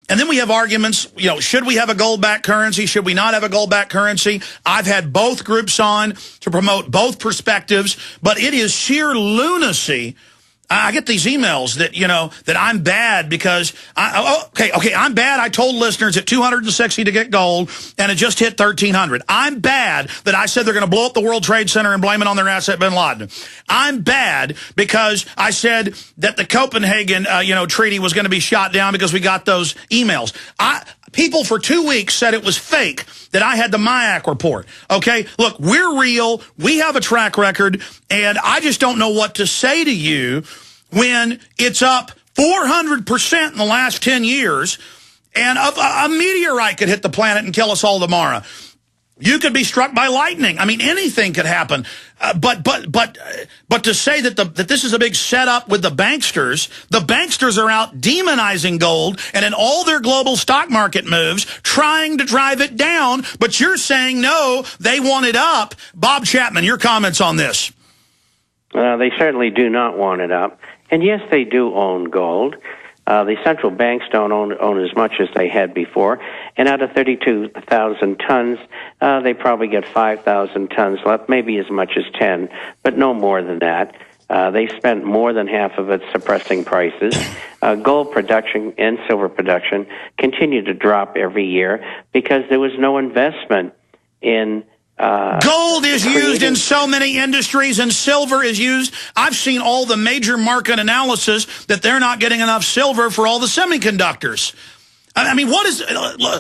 And then we have arguments, you know, should we have a gold-backed currency? Should we not have a gold-backed currency? I've had both groups on to promote both perspectives, but it is sheer lunacy. I get these emails that, you know, that I'm bad because, I'm bad. I told listeners at 260 to get gold, and it just hit 1,300. I'm bad that I said they're going to blow up the World Trade Center and blame it on their asset, bin Laden. I'm bad because I said that the Copenhagen, treaty was going to be shot down because we got those emails. People for 2 weeks said it was fake, that I had the MIAC report. Okay, look, we're real. We have a track record, and I just don't know what to say to you when it's up 400% in the last 10 years, and a meteorite could hit the planet and kill us all tomorrow. You could be struck by lightning. I mean, anything could happen. But to say that this is a big setup with the banksters are out demonizing gold and in all their global stock market moves trying to drive it down. But you're saying, no, they want it up. Bob Chapman, your comments on this. They certainly do not want it up. And yes, they do own gold. The central banks don't own as much as they had before. And out of 32,000 tons, they probably get 5,000 tons left, maybe as much as 10, but no more than that. They spent more than half of it suppressing prices. Gold production and silver production continue to drop every year because there was no investment in gold is used in so many industries, and silver is used. I've seen all the major market analysis that they're not getting enough silver for all the semiconductors. I mean, what is...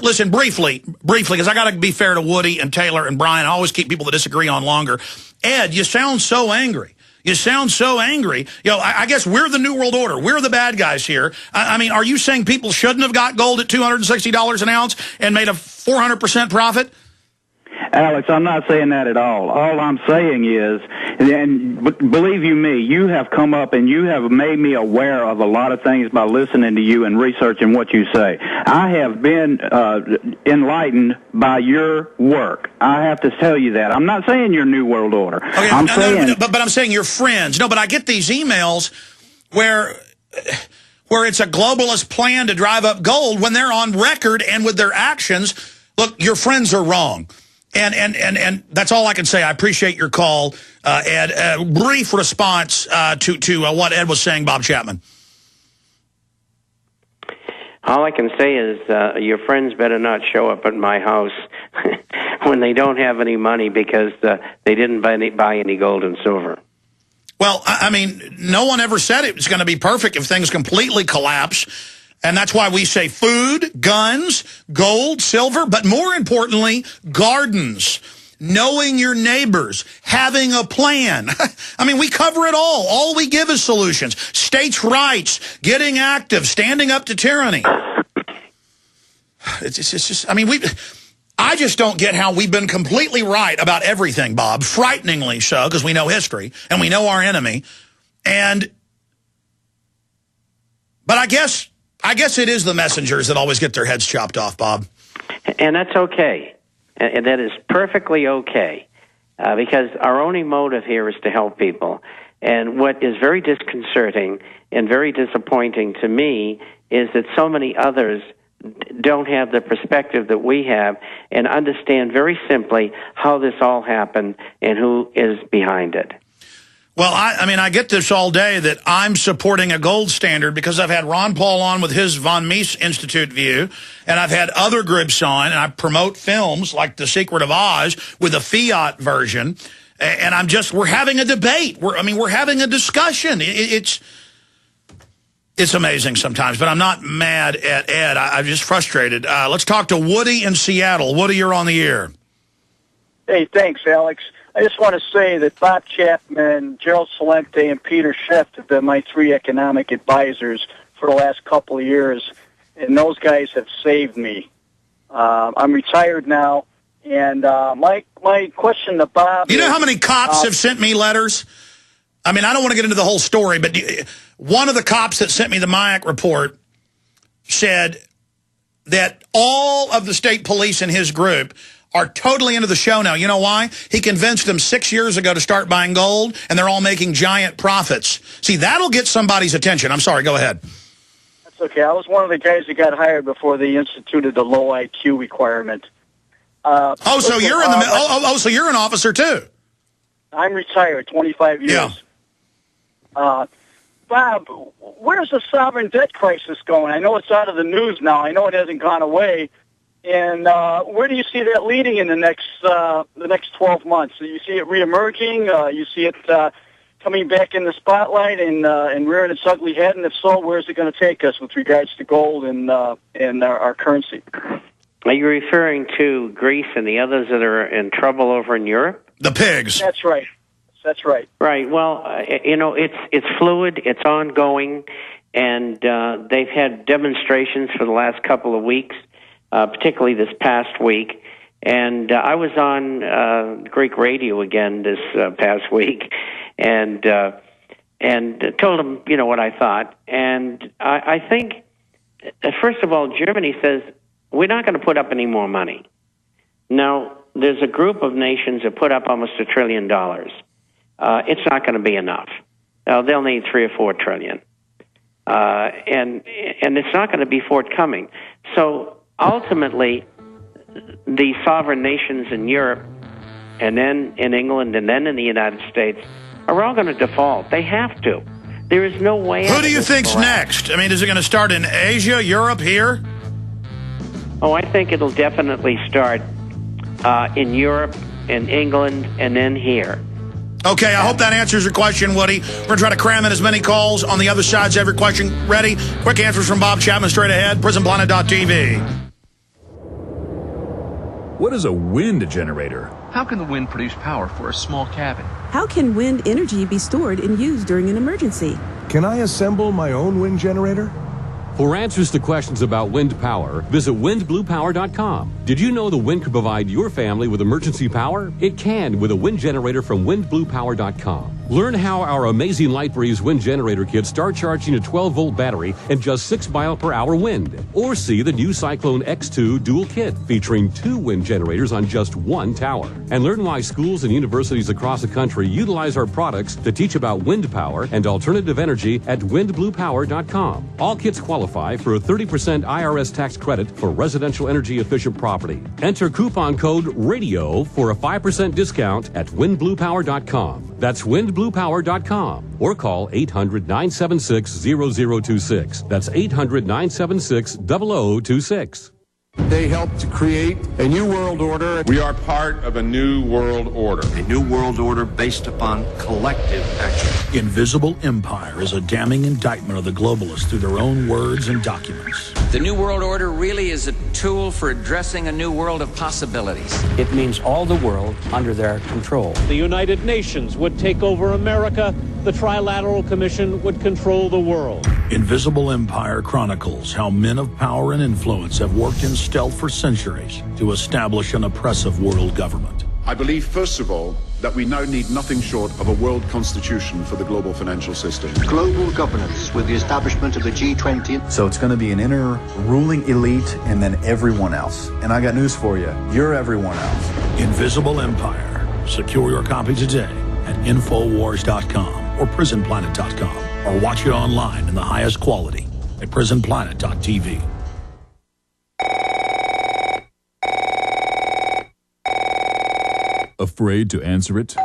Listen, briefly, because I got to be fair to Woody and Taylor and Brian. I always keep people that disagree on longer. Ed, you sound so angry. You sound so angry. You know, I guess we're the New World Order. We're the bad guys here. I mean, are you saying people shouldn't have got gold at $260 an ounce and made a 400% profit? Alex, I'm not saying that at all. All I'm saying is, and believe you me, you have come up and you have made me aware of a lot of things by listening to you and researching what you say. I have been enlightened by your work. I have to tell you that. I'm not saying you're New World Order. Okay, but I'm saying you're friends. No, but I get these emails where it's a globalist plan to drive up gold when they're on record and with their actions. Look, your friends are wrong. And that's all I can say. I appreciate your call, Ed. Brief response to what Ed was saying, Bob Chapman. All I can say is your friends better not show up at my house when they don't have any money because they didn't buy any gold and silver. Well, I mean, no one ever said it was going to be perfect if things completely collapse. And that's why we say food, guns, gold, silver, but more importantly, gardens, knowing your neighbors, having a plan. I mean, we cover it all. All we give is solutions. States' rights, getting active, standing up to tyranny. It's just, I mean, I just don't get how we've been completely right about everything, Bob, frighteningly so, because we know history and we know our enemy. But I guess it is the messengers that always get their heads chopped off, Bob. And that's okay. And that is perfectly okay. Because our only motive here is to help people. And what is very disconcerting and very disappointing to me is that so many others don't have the perspective that we have and understand very simply how this all happened and who is behind it. Well, I mean, I get this all day that I'm supporting a gold standard because I've had Ron Paul on with his Von Mises Institute view, and I've had other groups on, and I promote films like The Secret of Oz with a fiat version, and we're having a debate. We're having a discussion. It's amazing sometimes, but I'm not mad at Ed. I'm just frustrated. Let's talk to Woody in Seattle. Woody, you're on the air. Hey, thanks, Alex. I just want to say that Bob Chapman, Gerald Celente, and Peter Schiff have been my three economic advisors for the last couple of years, and those guys have saved me. I'm retired now, and my question to Bob... You know how many cops have sent me letters? I mean, I don't want to get into the whole story, but one of the cops that sent me the MIAC report said that all of the state police in his group are totally into the show now. You know why? He convinced them 6 years ago to start buying gold, and they're all making giant profits. See, that'll get somebody's attention. I'm sorry, go ahead. That's It's okay. I was one of the guys that got hired before they instituted the low IQ requirement. So you're in the so you're an officer too. I'm retired, 25 years. Yeah. Bob, where's the sovereign debt crisis going? I know it's out of the news now. I know it hasn't gone away. And where do you see that leading in the next 12 months? Do you see it reemerging? You see it coming back in the spotlight and rearing its ugly head? And if so, where is it going to take us with regards to gold and our currency? Are you referring to Greece and the others that are in trouble over in Europe? The pigs. That's right. That's right. Right. Well, it's fluid, it's ongoing, and they've had demonstrations for the last couple of weeks, particularly this past week. And I was on Greek radio again this past week, and told them, what I thought. And I think, first of all, Germany says, we're not going to put up any more money. Now, there's a group of nations that put up almost $1 trillion. It's not going to be enough. They'll need 3 or 4 trillion. And it's not going to be forthcoming. So ultimately, the sovereign nations in Europe, and then in England, and then in the United States, are all going to default. They have to. There is no way. Who do you think's next? I mean, is it going to start in Asia, Europe, here? Oh, I think it'll definitely start in Europe, in England, and then here. Okay, I hope that answers your question, Woody. We're going to try to cram in as many calls on the other side. Every question ready. Quick answers from Bob Chapman straight ahead. PrisonPlanet.tv. What is a wind generator? How can the wind produce power for a small cabin? How can wind energy be stored and used during an emergency? Can I assemble my own wind generator? For answers to questions about wind power, visit windbluepower.com. Did you know the wind could provide your family with emergency power? It can with a wind generator from windbluepower.com. Learn how our amazing LightBreeze wind generator kits start charging a 12-volt battery and just 6 mile-per-hour wind. Or see the new Cyclone X2 dual kit featuring 2 wind generators on just 1 tower. And learn why schools and universities across the country utilize our products to teach about wind power and alternative energy at windbluepower.com. All kits qualify for a 30% IRS tax credit for residential energy efficient property. Enter coupon code RADIO for a 5% discount at windbluepower.com. That's windbluepower.com or call 800-976-0026. That's 800-976-0026. They helped to create a new world order. We are part of a new world order. A new world order based upon collective action. Invisible Empire is a damning indictment of the globalists through their own words and documents. The new world order really is a tool for addressing a new world of possibilities. It means all the world under their control. The United Nations would take over America. The Trilateral Commission would control the world. Invisible Empire chronicles how men of power and influence have worked in stealth for centuries to establish an oppressive world government. I believe, first of all, that we now need nothing short of a world constitution for the global financial system. Global governance with the establishment of the G20. So it's going to be an inner ruling elite and then everyone else. And I got news for you. You're everyone else. Invisible Empire. Secure your copy today at Infowars.com or PrisonPlanet.com or watch it online in the highest quality at PrisonPlanet.tv. Afraid to answer it?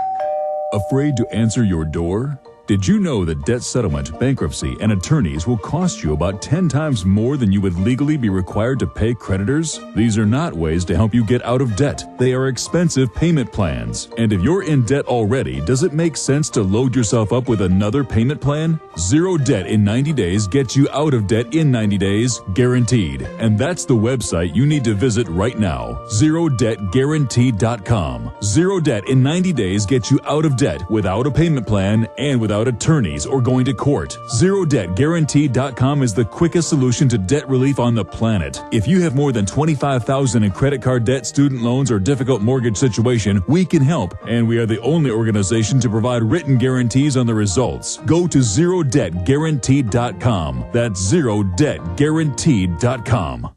Afraid to answer your door? Did you know that debt settlement, bankruptcy, and attorneys will cost you about 10 times more than you would legally be required to pay creditors? These are not ways to help you get out of debt. They are expensive payment plans. And if you're in debt already, does it make sense to load yourself up with another payment plan? Zero debt in 90 days gets you out of debt in 90 days, guaranteed. And that's the website you need to visit right now, ZeroDebtGuaranteed.com. Zero debt in 90 days gets you out of debt without a payment plan and without attorneys or going to court. ZeroDebtGuaranteed.com is the quickest solution to debt relief on the planet. If you have more than $25,000 in credit card debt, student loans, or difficult mortgage situation, we can help, and we are the only organization to provide written guarantees on the results. Go to ZeroDebtGuaranteed.com. That's ZeroDebtGuaranteed.com.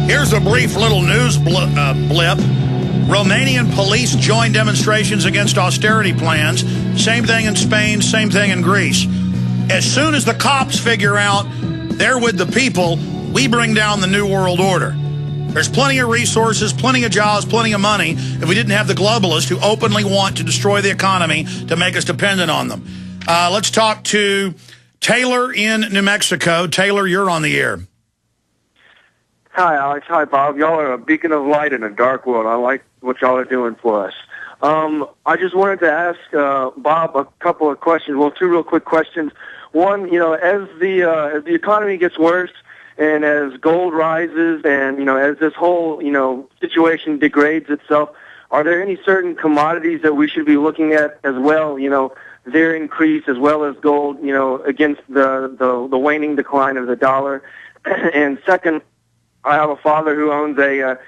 Here's a brief little news blip. Romanian police join demonstrations against austerity plans. Same thing in Spain, same thing in Greece. as soon as the cops figure out they're with the people, we bring down the New World Order. There's plenty of resources, plenty of jobs, plenty of money if we didn't have the globalists who openly want to destroy the economy to make us dependent on them. Let's talk to Taylor in New Mexico. Taylor, you're on the air. Hi, Alex. Hi, Bob. Y'all are a beacon of light in a dark world. I like what y'all are doing for us. I just wanted to ask Bob a couple of questions. Well, two real quick questions. One, as the economy gets worse and as gold rises and, as this whole, situation degrades itself, are there any certain commodities that we should be looking at as well, their increase as well as gold, against the waning decline of the dollar? And second, I have a father who owns a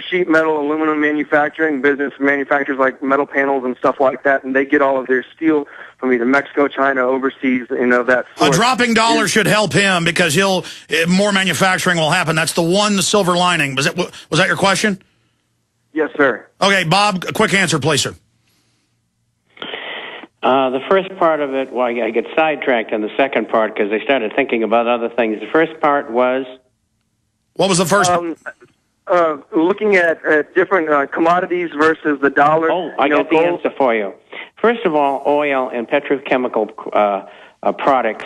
sheet metal aluminum manufacturing business, manufactures like metal panels and stuff like that, and they get all of their steel from either Mexico, China, overseas, that sort. A dropping dollar should help him because more manufacturing will happen. That's the silver lining. Was that your question? Yes, sir. Okay, Bob, a quick answer, please, sir. The first part of it, well, I get sidetracked on the second part because I started thinking about other things. The first part was... What was the first? Looking at different commodities versus the dollar. Oh, I got the answer for you. First of all, oil and petrochemical products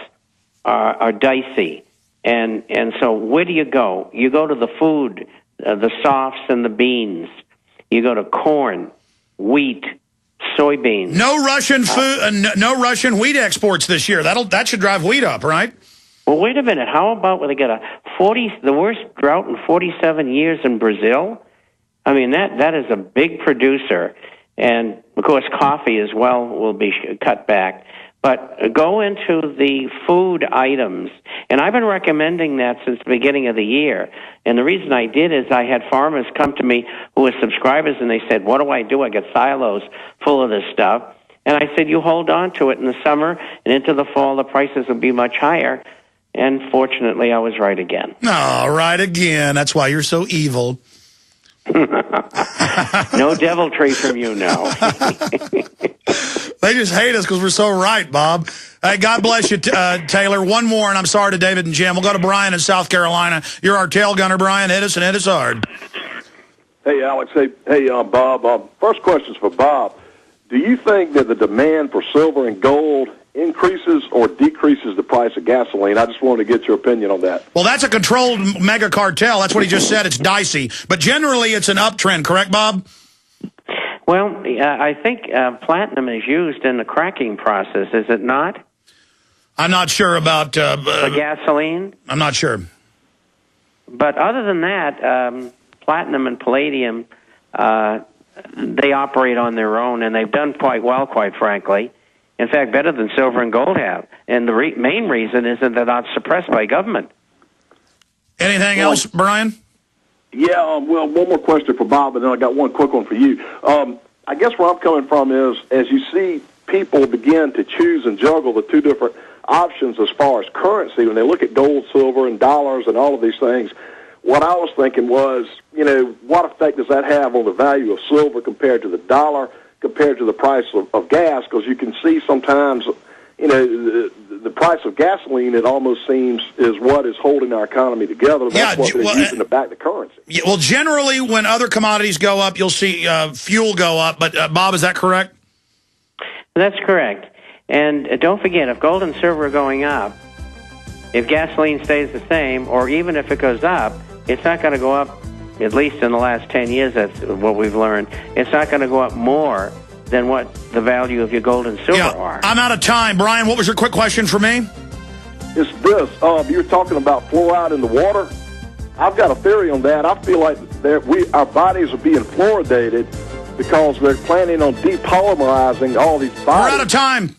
are dicey. And so where do you go? You go to the food, the softs and the beans. You go to corn, wheat, soybeans. No Russian food, no Russian wheat exports this year. That should drive wheat up, right? Well, wait a minute. How about when they get the worst drought in 47 years in Brazil? I mean, that is a big producer. And, of course, coffee as well will be cut back. But go into the food items. And I've been recommending that since the beginning of the year. And the reason I did is I had farmers come to me who were subscribers, and they said, what do? I got silos full of this stuff. And I said, you hold on to it in the summer, and into the fall, the prices will be much higher. And fortunately, I was right again. No, right again. That's why you're so evil. No deviltry from you now. They just hate us because we're so right, Bob. Hey, God bless you, Taylor. One more, and I'm sorry to David and Jim. We'll go to Brian in South Carolina. You're our tail gunner, Brian. Hit us and hit us hard. Hey, Alex. Hey, Bob. First question's for Bob. Do you think that the demand for silver and gold increases or decreases the price of gasoline? I just wanted to get your opinion on that. Well, that's a controlled mega cartel. That's what he just said. It's dicey. But generally, it's an uptrend. Correct, Bob? Well, I think platinum is used in the cracking process. Is it not? I'm not sure about... for gasoline? I'm not sure. But other than that, platinum and palladium, they operate on their own, and they've done quite well, quite frankly. In fact, better than silver and gold have. And the main reason is that they're not suppressed by government. Anything else, Brian? Yeah, well, one more question for Bob, and then I got one quick one for you. I guess where I'm coming from is, as you see people begin to choose and juggle the two different options as far as currency, when they look at gold, silver, and dollars and all of these things, what I was thinking was, what effect does that have on the value of silver compared to the dollar, compared to the price of gas? Because you can see sometimes, the price of gasoline, it almost seems, is what is holding our economy together. That's what they're using to back the currency. Yeah, well, generally, when other commodities go up, you'll see fuel go up. But, Bob, is that correct? That's correct. And don't forget, if gold and silver are going up, if gasoline stays the same, or even if it goes up, it's not going to go up, at least in the last 10 years, that's what we've learned. It's not going to go up more than what the value of your gold and silver are. I'm out of time. Brian, what was your quick question for me? It's this. You were talking about fluoride in the water. I've got a theory on that. I feel like our bodies are being fluoridated because they're planning on depolymerizing all these bodies. We're out of time.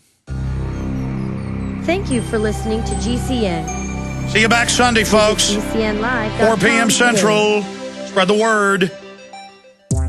Thank you for listening to GCN. See you back Sunday, folks. GCN Live. 4 p.m. Central. Spread the word.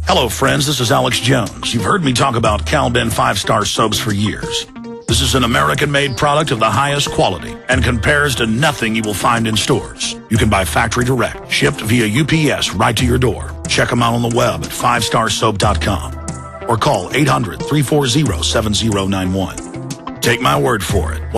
Hello, friends. This is Alex Jones. You've heard me talk about Cal-Ben 5-star soaps for years. This is an American-made product of the highest quality and compares to nothing you will find in stores. You can buy factory direct, shipped via UPS right to your door. Check them out on the web at 5starsoap.com or call 800-340-7091. Take my word for it.